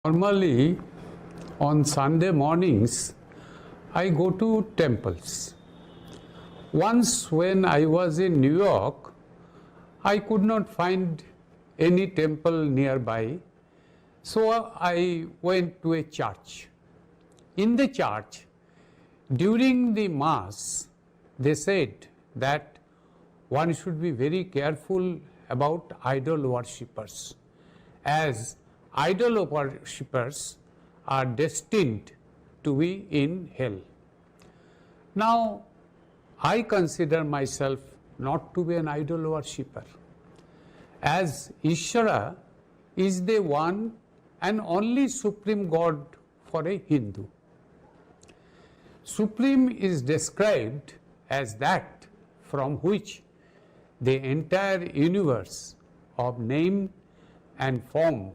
Normally, on Sunday mornings, I go to temples. Once, when I was in New York, I could not find any temple nearby, so I went to a church. In the church, during the Mass, they said that one should be very careful about idol worshippers, as idol worshippers are destined to be in hell. Now, I consider myself not to be an idol worshipper, as Ishvara is the one and only Supreme God for a Hindu. Supreme is described as that from which the entire universe of name and form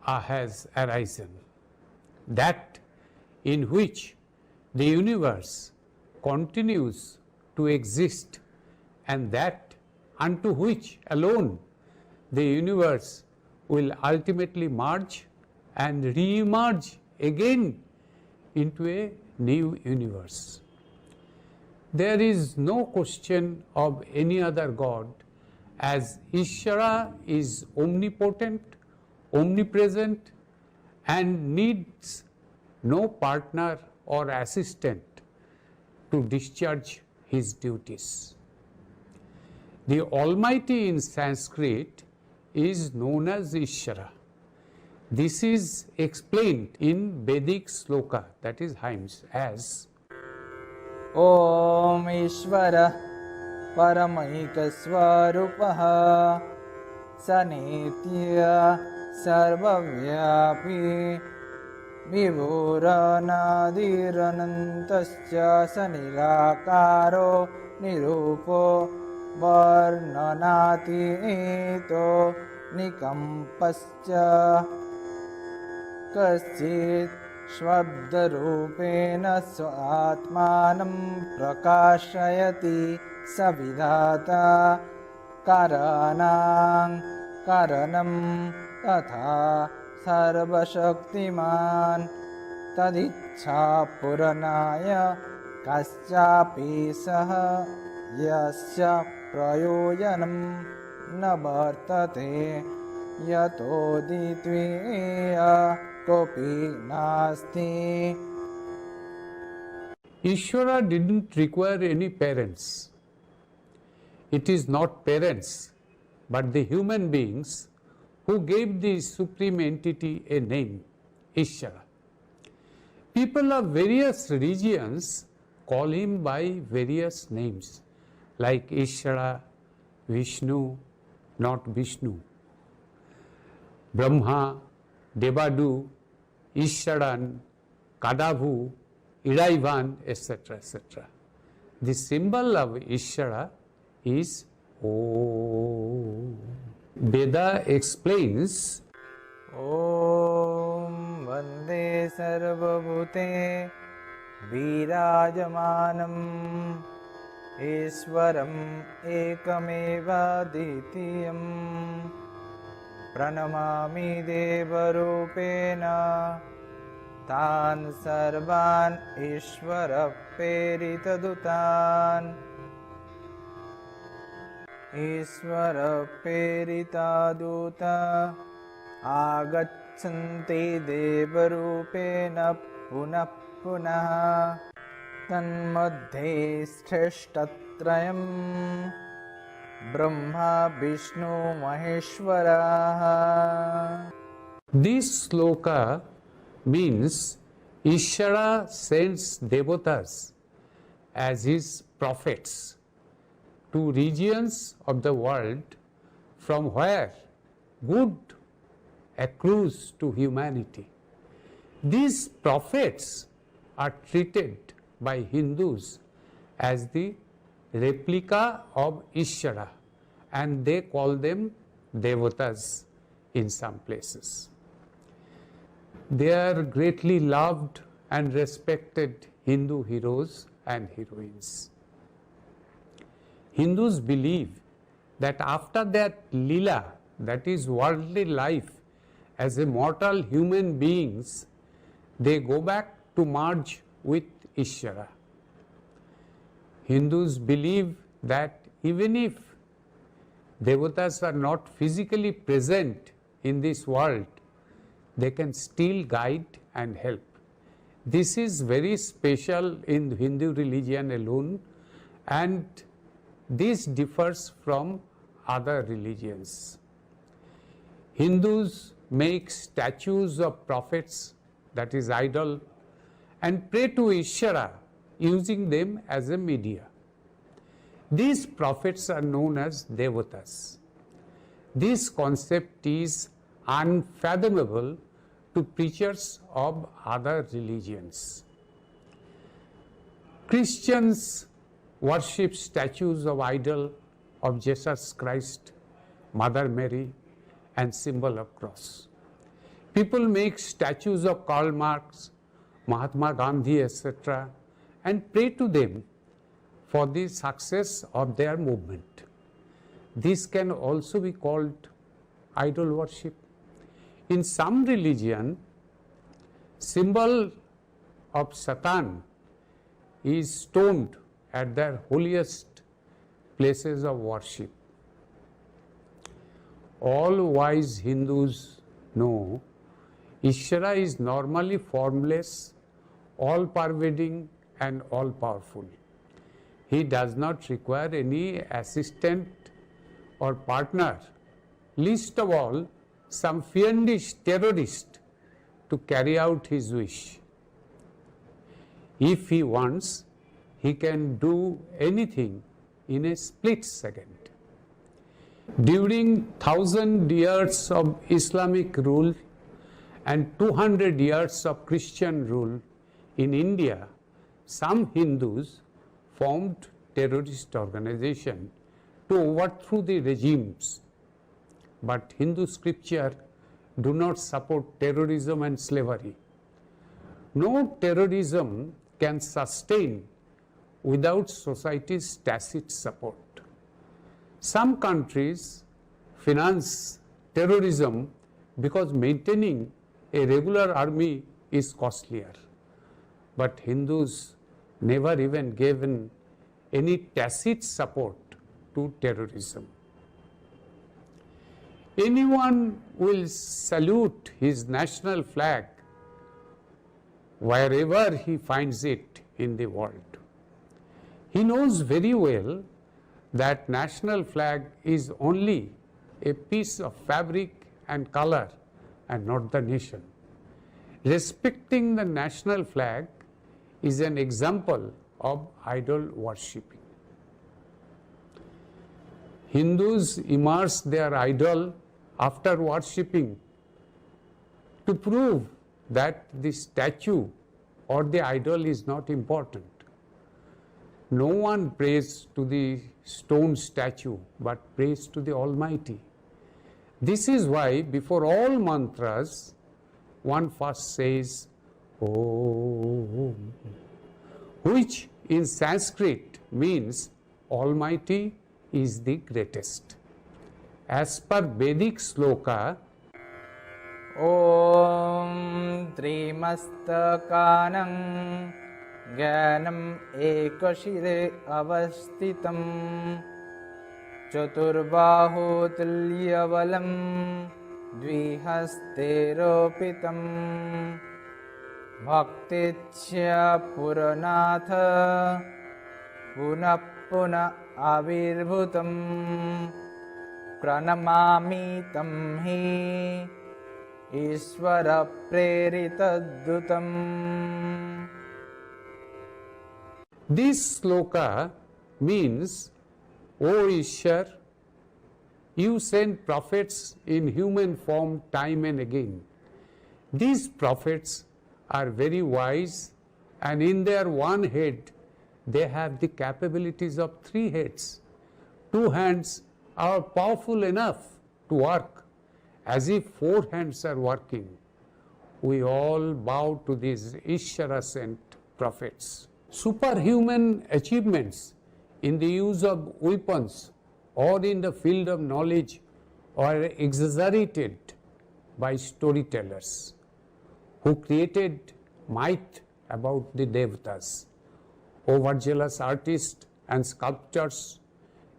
has arisen, that in which the universe continues to exist, and that unto which alone the universe will ultimately merge and re-emerge again into a new universe. There is no question of any other God, as Ishvara is omnipotent, omnipresent, and needs no partner or assistant to discharge his duties. The Almighty in Sanskrit is known as Ishvara. This is explained in Vedic sloka, that is hymns, as Om Ishvara Paramaikasvarupah Sanitya Sarvavyapi Vibhuranadiranantasya Sanirakaro Nirupo Varnanati Ito Nikampasya Kaschit Shvabdarupena Svatmanam Prakashayati Savidhata Karanang Karanam Tatha Sarvashaktiman Tadichha Puranaya Kasyapi Saha Yasya Prayojanam Navartate Yatoditviya Kopi Nasti. Ishvara didn't require any parents. It is not parents, but the human beings who gave the supreme entity a name, Ishvara. People of various regions call him by various names, like Ishvara, Vishnu, not Vishnu, Brahma, Devadu, Ishvaran, Kadabhu, Iraivan, etc., etc. The symbol of Ishvara is Om. Veda explains Om Vande Sarvabhute Virajamanam Ishvaram Ekameva Ditiyam Pranamami Devarupena Tan Sarvan Ishvara Peritadutan Ishvara Peritaduta Agachanti Devarupena Punah Punah Tanmadhe Stheshtatrayam Brahma Vishnu Maheshwara. this sloka means Ishvara sends devatas as his prophets to regions of the world from where good accrues to humanity. These prophets are treated by Hindus as the replica of Ishvara, and they call them devatas in some places. They are greatly loved and respected Hindu heroes and heroines. Hindus believe that after that lila, that is worldly life, as a mortal human beings, they go back to merge with Ishvara. Hindus believe that even if devatas are not physically present in this world, they can still guide and help. This is very special in Hindu religion alone, and this differs from other religions. Hindus make statues of prophets, that is idol, and pray to Ishvara using them as a media. These prophets are known as devatas. This concept is unfathomable to preachers of other religions. Christians worship statues of idol of Jesus Christ, Mother Mary, and symbol of cross. People make statues of Karl Marx, Mahatma Gandhi, etc., and pray to them for the success of their movement. This can also be called idol worship. In some religion, symbol of Satan is stoned at their holiest places of worship. All wise Hindus know Ishvara is normally formless, all-pervading and all-powerful. He does not require any assistant or partner, least of all some fiendish terrorist to carry out his wish. If he wants, he can do anything in a split second. During 1,000 years of Islamic rule and 200 years of Christian rule in India, some Hindus formed terrorist organization to overthrow the regimes. But Hindu scripture do not support terrorism and slavery. No terrorism can sustain without society's tacit support. Some countries finance terrorism because maintaining a regular army is costlier. But Hindus never even given any tacit support to terrorism. Anyone will salute his national flag wherever he finds it in the world. He knows very well that national flag is only a piece of fabric and color and not the nation. Respecting the national flag is an example of idol worshipping. Hindus immerse their idol after worshipping to prove that the statue or the idol is not important. No one prays to the stone statue but prays to the Almighty. This is why before all mantras one first says Om, which in Sanskrit means Almighty is the greatest. As per Vedic sloka, ॐ त्रिमस्तकानं ज्ञानम् एकशिरे अवस्थितं चतुर्बाहुतुल्यबलं द्विहस्तेरोपितं भक्तिच्छा पुरनाथ पुनः पुनः आविर्भूतं प्रणमामि तं हि ईश्वर प्रेरितद्दूतम्. this sloka means, O Ishwar, you send prophets in human form time and again. These prophets are very wise, and in their one head they have the capabilities of 3 heads. 2 hands are powerful enough to work as if 4 hands are working. We all bow to these Ishvara sent prophets. Superhuman achievements in the use of weapons or in the field of knowledge are exaggerated by storytellers who created myth about the devatas. Overzealous artists and sculptors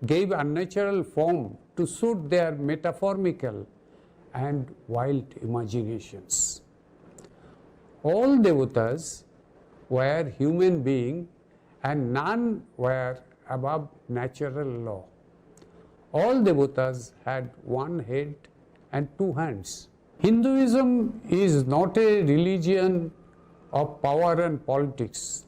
gave unnatural form to suit their metaphorical and wild imaginations. All devatas were human beings and none were above natural law. All devatas had one head and two hands. Hinduism is not a religion of power and politics.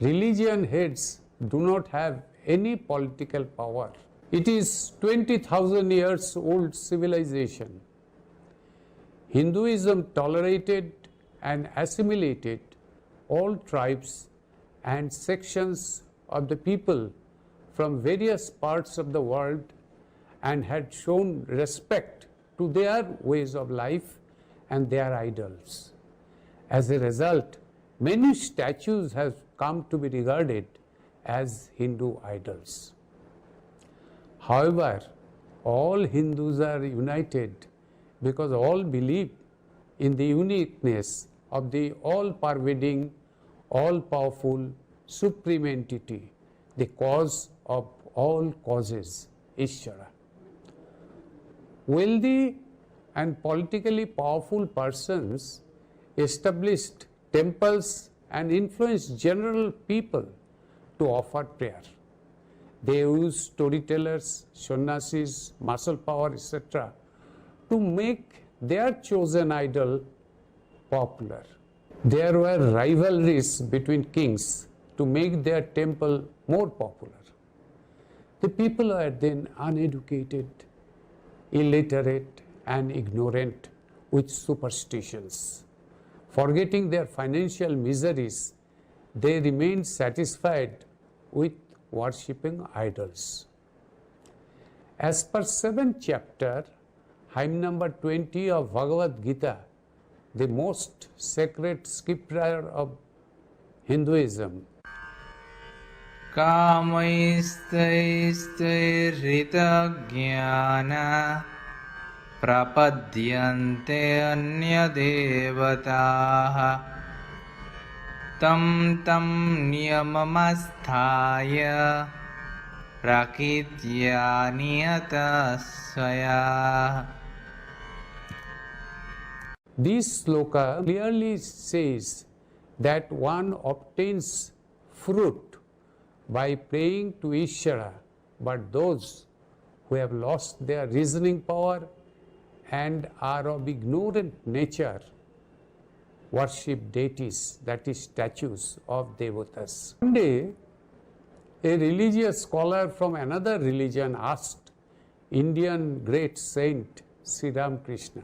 Religion heads do not have any political power. It is 20,000 years old civilization. Hinduism tolerated and assimilated all tribes and sections of the people from various parts of the world and had shown respect to their ways of life and their idols. As a result, many statues have come to be regarded as Hindu idols. However, all Hindus are united because all believe in the uniqueness of the all-pervading, all-powerful, supreme entity, the cause of all causes, Ishvara. Wealthy and politically powerful persons established temples and influenced general people to offer prayer. They used storytellers, sannyasis, muscle power, etc. to make their chosen idol popular. There were rivalries between kings to make their temple more popular. The people were then uneducated, illiterate, and ignorant with superstitions. Forgetting their financial miseries, they remained satisfied with worshipping idols. As per 7th chapter, hymn number 20 of Bhagavad Gita, the most sacred scripture of Hinduism, कामैस्तैस्तैर्हृतज्ञाना प्रपद्यन्ते अन्यदेवताः तं तं नियममस्थाय प्रकृत्या नियतः स्वया. This sloka clearly says that one obtains fruit by praying to Ishvara, but those who have lost their reasoning power and are of ignorant nature worship deities, that is, statues of devatas. One day, a religious scholar from another religion asked Indian great saint Sri Ramakrishna,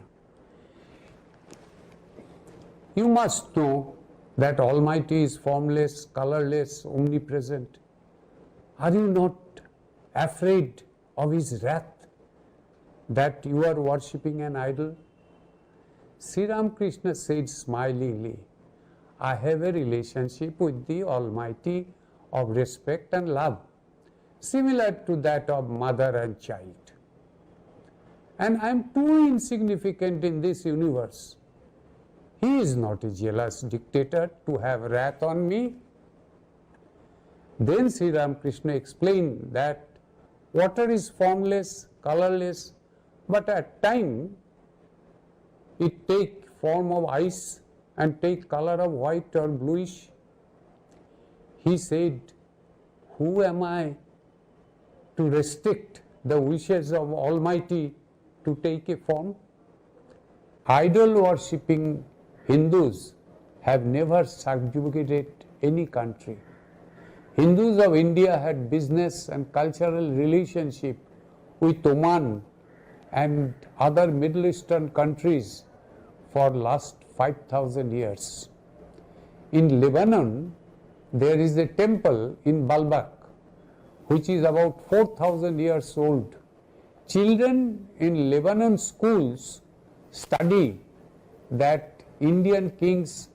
"You must know that Almighty is formless, colorless, omnipresent. Are you not afraid of His wrath that you are worshipping an idol?" Sri Ramakrishna said smilingly, "I have a relationship with the Almighty of respect and love, similar to that of mother and child. And I am too insignificant in this universe. He is not a jealous dictator to have wrath on me." Then Sri Ramakrishna explained that water is formless, colorless, but at times it take form of ice and take color of white or bluish. He said, "Who am I to restrict the wishes of Almighty to take a form?" Idol worshipping Hindus have never subjugated any country. Hindus of India had business and cultural relationship with Oman and other Middle Eastern countries for last 5,000 years. In Lebanon, there is a temple in Baalbek which is about 4,000 years old. Children in Lebanon schools study that Indian kings,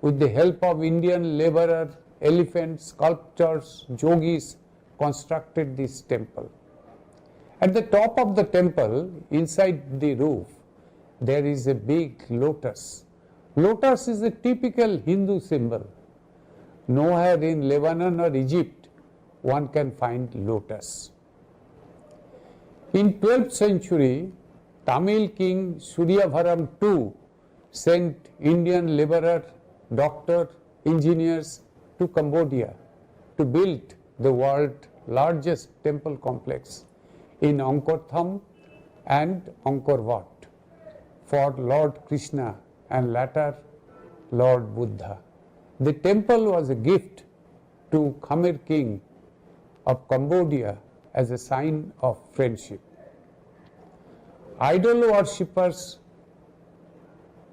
with the help of Indian laborer, elephants, sculptors, yogis, constructed this temple. At the top of the temple, inside the roof, there is a big lotus. Lotus is a typical Hindu symbol. Nowhere in Lebanon or Egypt one can find lotus. In 12th century, Tamil king Suryavaram II sent Indian laborer, doctor, engineers to Cambodia to build the world's largest temple complex in Angkor Thom and Angkor Wat for Lord Krishna and later Lord Buddha. The temple was a gift to Khmer king of Cambodia as a sign of friendship. Idol worshippers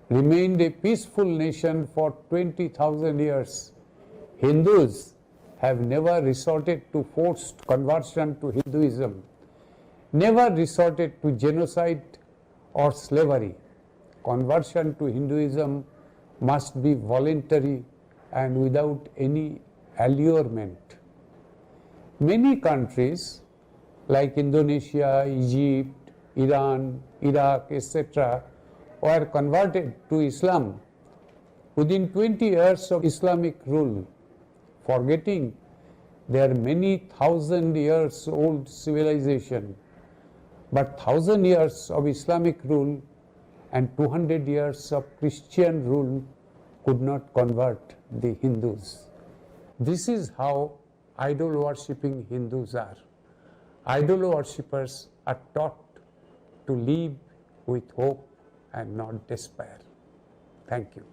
remained a peaceful nation for 20,000 years. Hindus have never resorted to forced conversion to Hinduism, never resorted to genocide or slavery. Conversion to Hinduism must be voluntary and without any allurement. Many countries like Indonesia, Egypt, Iran, Iraq, etc. were converted to Islam within 20 years of Islamic rule, forgetting their many thousand years old civilization. But 1,000 years of Islamic rule and 200 years of Christian rule could not convert the Hindus. This is how idol worshipping Hindus are. Idol worshippers are taught to live with hope and not despair. Thank you.